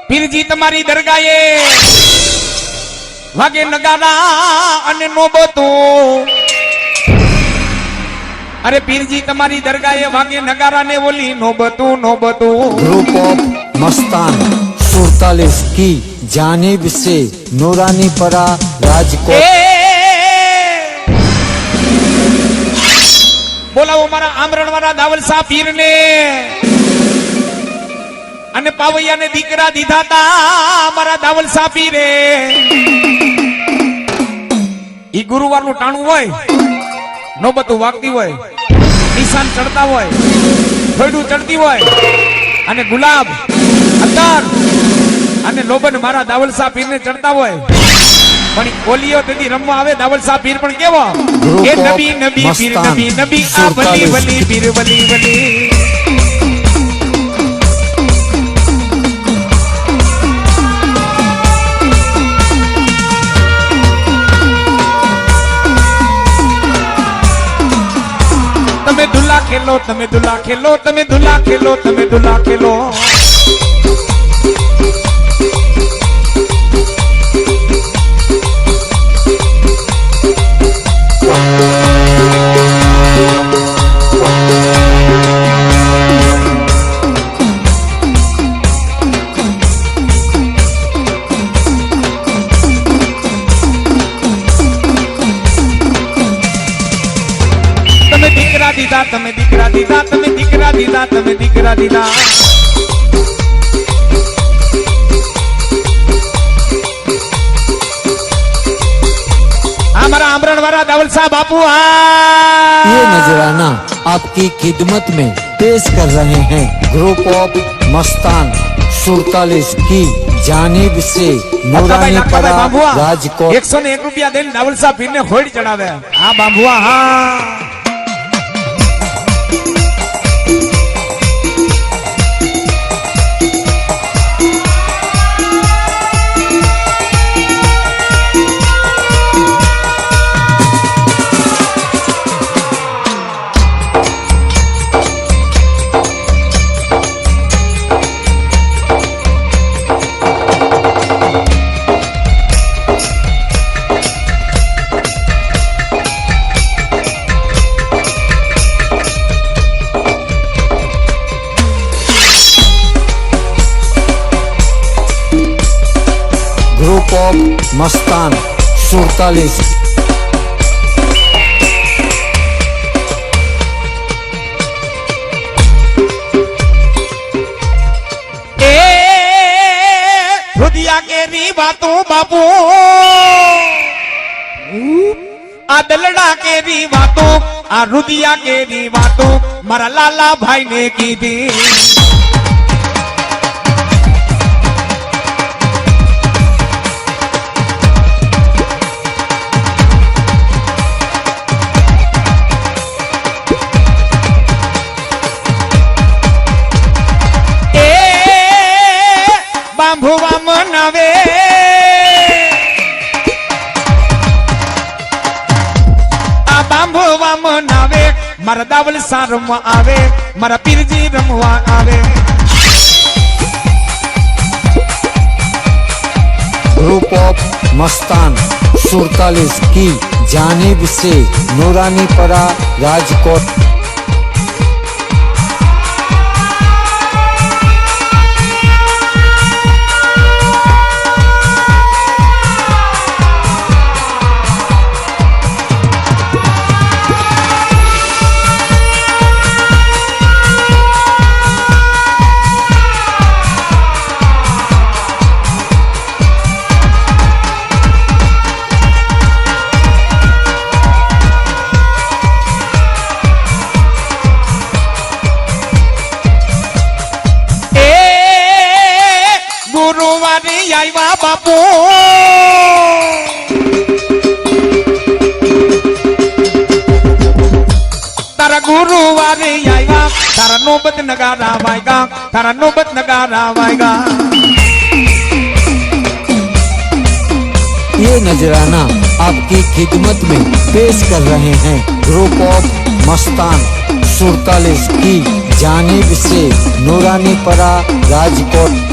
પીરજી તમારી દરગાહે વાગે નગારા અને નોબતું. અરે પીરજી તમારી દરગાહે વાગે નગારા ને ઓલી નોબતું નોબતું. ग्रुप ऑफ मस्तान 47 की जानिब से नूरानी परा राजकोट. બોલાવો મારા આમરણ વાળા દાવલ શાહ પીર ને. અને પાવૈયા ને દીકરા દીધા તા મારા દાવલ શાહ પીરે. ઈ ગુરુવાર નું ટાણું હોય, નોબતું વાગતી હોય, નિશાન ચડતા હોય, થોડું ચડતી હોય, અને ગુલાબ અત્તર અને લોબન મારા દાવલ શાહ પીર ને ચડતા હોય. પણ ઓલિયો તેથી રમવા આવે દાવલ શાહ પીર પણ કેવો એ નબી નબી પીર નબી નબી આ વલી વલી પીર વલી વલી. તમે દુલ્લા ખેલો તમે દુલ્લા ખેલો તમે દુલ્લા ખેલો તમે દુલ્લા ખેલો. તમે દીકરા દીધા તમે દીકરા દીધા તમે દીકરા દીધા તમે દીકરા દીધા. हमारा आमरण वाला दावल शाह बापू ये नजराना आपकी खिदमत में पेश कर रहे हैं ग्रुप ऑफ मस्तान 47 की जानिब से नूरानी परा राजकोट. 101 रुपया देने दावल शाह पीर ने होड़ चढ़ावे. हाँ बाबुआ हाँ. ग्रुप ऑफ मस्तान 47 रुदिया के री बातों बापू आ दलड़ा के री बातों आ रुदिया के री बातों मारा लाला भाई ने की थी. બાંભુવા મનાવે આ બાંભુવા મનાવે મારા દાવલ શાહ રમવા આવે મારા પીરજી રમવા આવે. ग्रुप ऑफ मस्तान 47 की जानिब से नूरानी परा राजकोट. આવ્યા બાપુ તારા ગુરુવારે આવ્યા તારા નોબત નગારા વાયગા તારા નોબત નગારા વાયગા. ये नजराना आपकी खिदमत में पेश कर रहे हैं ग्रुप ऑफ मस्तान 47 की जानिब से नूरानी परा राजकोट.